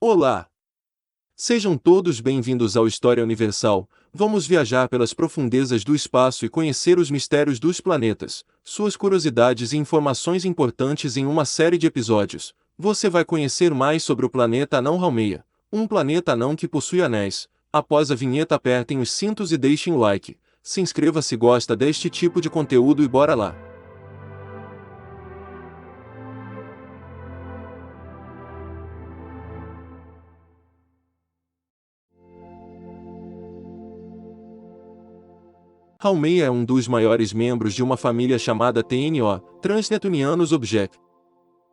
Olá! Sejam todos bem-vindos ao História Universal. Vamos viajar pelas profundezas do espaço e conhecer os mistérios dos planetas, suas curiosidades e informações importantes em uma série de episódios. Você vai conhecer mais sobre o planeta anão Haumea, um planeta anão que possui anéis. Após a vinheta, apertem os cintos e deixem o like. Se inscreva se gosta deste tipo de conteúdo e bora lá! Haumea é um dos maiores membros de uma família chamada TNO, Transneptunianos Object.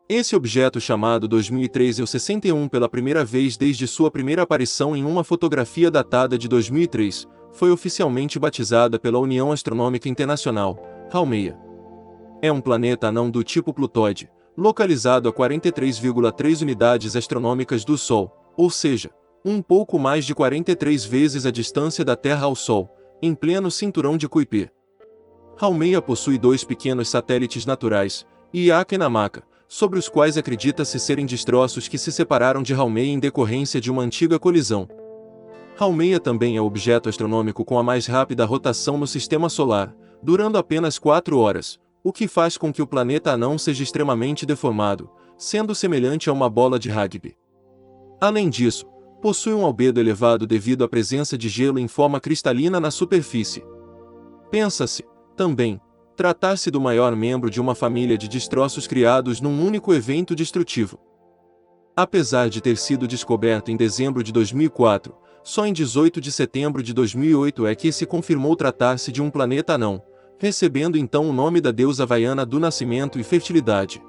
Esse objeto, chamado 2003 EU61 pela primeira vez desde sua primeira aparição em uma fotografia datada de 2003, foi oficialmente batizada pela União Astronômica Internacional, Haumea. É um planeta anão do tipo Plutóide, localizado a 43,3 unidades astronômicas do Sol, ou seja, um pouco mais de 43 vezes a distância da Terra ao Sol, em pleno cinturão de Kuiper. Haumea possui dois pequenos satélites naturais, Iaka e Namaka, sobre os quais acredita-se serem destroços que se separaram de Haumea em decorrência de uma antiga colisão. Haumea também é o objeto astronômico com a mais rápida rotação no Sistema Solar, durando apenas 4 horas, o que faz com que o planeta anão seja extremamente deformado, sendo semelhante a uma bola de rugby. Além disso, possui um albedo elevado devido à presença de gelo em forma cristalina na superfície. Pensa-se, também, tratar-se do maior membro de uma família de destroços criados num único evento destrutivo. Apesar de ter sido descoberto em dezembro de 2004, só em 18 de setembro de 2008 é que se confirmou tratar-se de um planeta anão, recebendo então o nome da deusa havaiana do nascimento e fertilidade.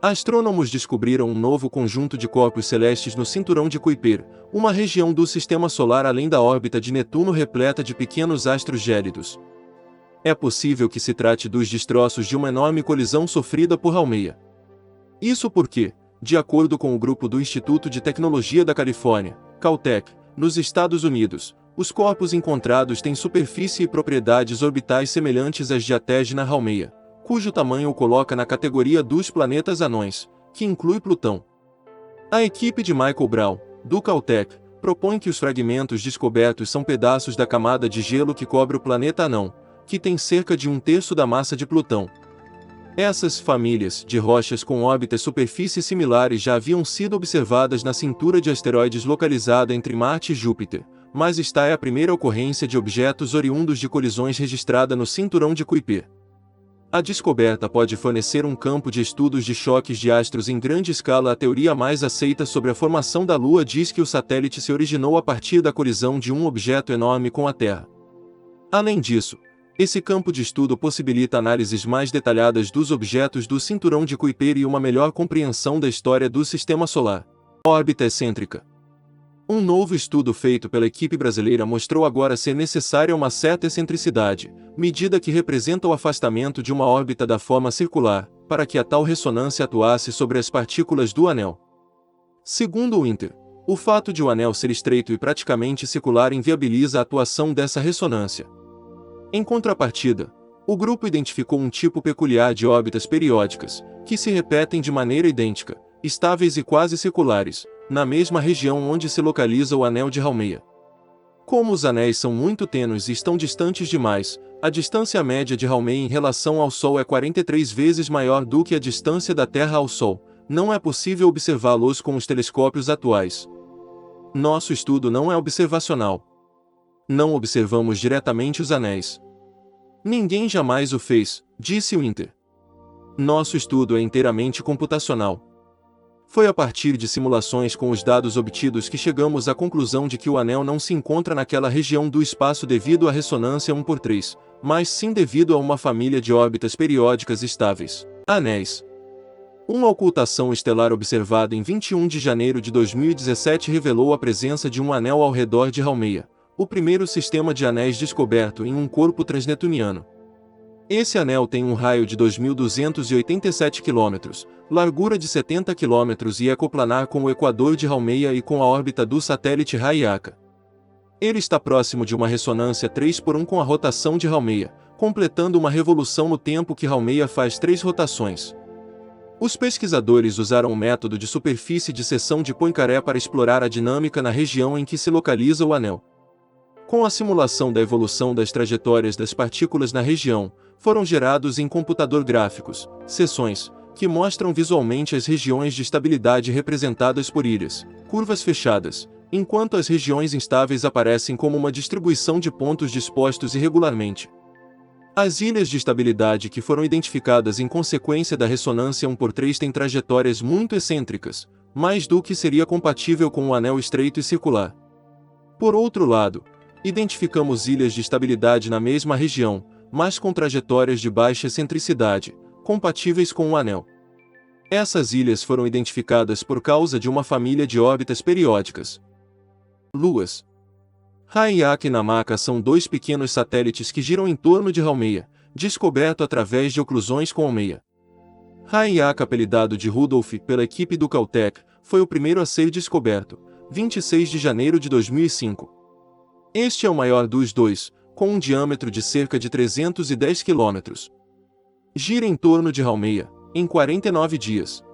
Astrônomos descobriram um novo conjunto de corpos celestes no cinturão de Kuiper, uma região do Sistema Solar além da órbita de Netuno repleta de pequenos astros gélidos. É possível que se trate dos destroços de uma enorme colisão sofrida por Haumea. Isso porque, de acordo com o grupo do Instituto de Tecnologia da Califórnia, Caltech, nos Estados Unidos, os corpos encontrados têm superfície e propriedades orbitais semelhantes às de Ategna Haumea, cujo tamanho o coloca na categoria dos planetas anões, que inclui Plutão. A equipe de Michael Brown, do Caltech, propõe que os fragmentos descobertos são pedaços da camada de gelo que cobre o planeta anão, que tem cerca de 1/3 da massa de Plutão. Essas famílias de rochas com órbitas superfícies similares já haviam sido observadas na cintura de asteroides localizada entre Marte e Júpiter, mas esta é a primeira ocorrência de objetos oriundos de colisões registrada no cinturão de Kuiper. A descoberta pode fornecer um campo de estudos de choques de astros em grande escala. A teoria mais aceita sobre a formação da Lua diz que o satélite se originou a partir da colisão de um objeto enorme com a Terra. Além disso, esse campo de estudo possibilita análises mais detalhadas dos objetos do cinturão de Kuiper e uma melhor compreensão da história do Sistema Solar. Órbita excêntrica. Um novo estudo feito pela equipe brasileira mostrou agora ser necessária uma certa excentricidade, medida que representa o afastamento de uma órbita da forma circular, para que a tal ressonância atuasse sobre as partículas do anel. Segundo o Inter, o fato de o anel ser estreito e praticamente circular inviabiliza a atuação dessa ressonância. Em contrapartida, o grupo identificou um tipo peculiar de órbitas periódicas, que se repetem de maneira idêntica, estáveis e quase circulares, na mesma região onde se localiza o anel de Haumea. Como os anéis são muito tênues e estão distantes demais, a distância média de Haumea em relação ao Sol é 43 vezes maior do que a distância da Terra ao Sol. Não é possível observá-los com os telescópios atuais. Nosso estudo não é observacional. Não observamos diretamente os anéis. Ninguém jamais o fez, disse o Inter. Nosso estudo é inteiramente computacional. Foi a partir de simulações com os dados obtidos que chegamos à conclusão de que o anel não se encontra naquela região do espaço devido à ressonância 1/3, mas sim devido a uma família de órbitas periódicas estáveis, anéis. Uma ocultação estelar observada em 21 de janeiro de 2017 revelou a presença de um anel ao redor de Haumea, o primeiro sistema de anéis descoberto em um corpo transneptuniano. Esse anel tem um raio de 2.287 km, largura de 70 km e é coplanar com o equador de Haumea e com a órbita do satélite Iaka. Ele está próximo de uma ressonância 3:1 com a rotação de Haumea, completando uma revolução no tempo que Haumea faz 3 rotações. Os pesquisadores usaram o método de superfície de seção de Poincaré para explorar a dinâmica na região em que se localiza o anel. Com a simulação da evolução das trajetórias das partículas na região, foram gerados em computador gráficos, seções, que mostram visualmente as regiões de estabilidade representadas por ilhas, curvas fechadas, enquanto as regiões instáveis aparecem como uma distribuição de pontos dispostos irregularmente. As ilhas de estabilidade que foram identificadas em consequência da ressonância 1/3 têm trajetórias muito excêntricas, mais do que seria compatível com um anel estreito e circular. Por outro lado, identificamos ilhas de estabilidade na mesma região, mas com trajetórias de baixa excentricidade, compatíveis com um anel. Essas ilhas foram identificadas por causa de uma família de órbitas periódicas. Luas. Ha'ayak e Namaka são dois pequenos satélites que giram em torno de Haumea, descoberto através de oclusões com Haumea. Ha'ayak, apelidado de Rudolph pela equipe do Caltech, foi o primeiro a ser descoberto, 26 de janeiro de 2005. Este é o maior dos dois, com um diâmetro de cerca de 310 km. Gira em torno de Haumea, em 49 dias.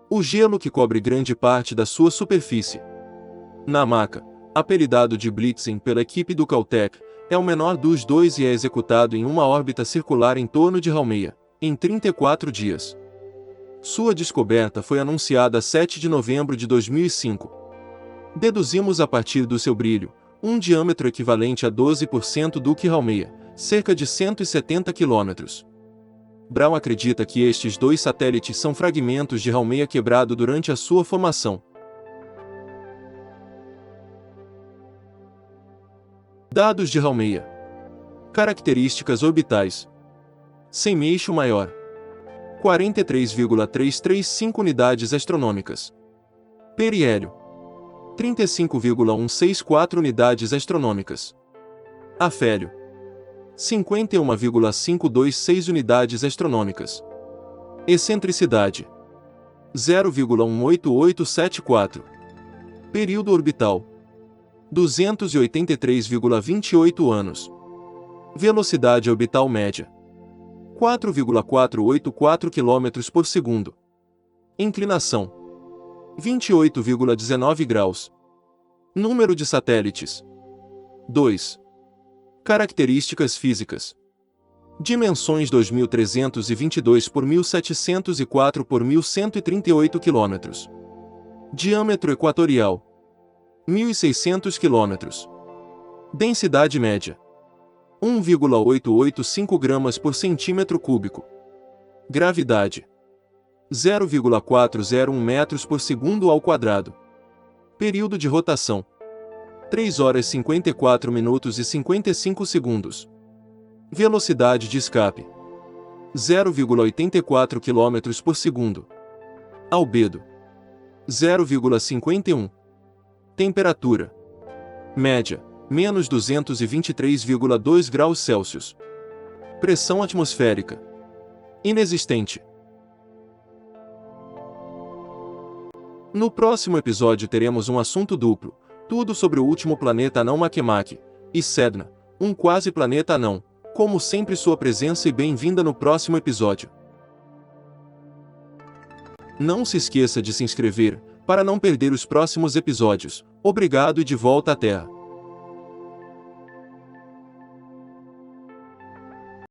O gelo que cobre grande parte da sua superfície. Namaka, apelidado de Blitzen pela equipe do Caltech, é o menor dos dois e é executado em uma órbita circular em torno de Haumea, em 34 dias. Sua descoberta foi anunciada 7 de novembro de 2005. Deduzimos a partir do seu brilho, um diâmetro equivalente a 12% do que Haumea, cerca de 170 km. Brown acredita que estes dois satélites são fragmentos de Haumea quebrado durante a sua formação. Dados de Haumea. Características orbitais. Semeixo maior. 43,335 unidades astronômicas. Periélio. 35,164 unidades astronômicas. Afélio. 51,526 unidades astronômicas. Excentricidade. 0,18874. Período orbital. 283,28 anos. Velocidade orbital média. 4,484 km por segundo. Inclinação. 28,19 graus. Número de satélites. 2. Características físicas. Dimensões 2.322 por 1.704 por 1.138 km. Diâmetro equatorial. 1.600 km. Densidade média. 1,885 gramas por centímetro cúbico. Gravidade. 0,401 metros por segundo ao quadrado. Período de rotação. 3 horas 54 minutos e 55 segundos. Velocidade de escape. 0,84 km por segundo. Albedo. 0,51. Temperatura. Média. Menos 223,2 graus Celsius. Pressão atmosférica. Inexistente. No próximo episódio teremos um assunto duplo, tudo sobre o último planeta anão Makemake, e Sedna, um quase planeta anão. Como sempre, sua presença e bem-vinda no próximo episódio. Não se esqueça de se inscrever, para não perder os próximos episódios. Obrigado e de volta à Terra.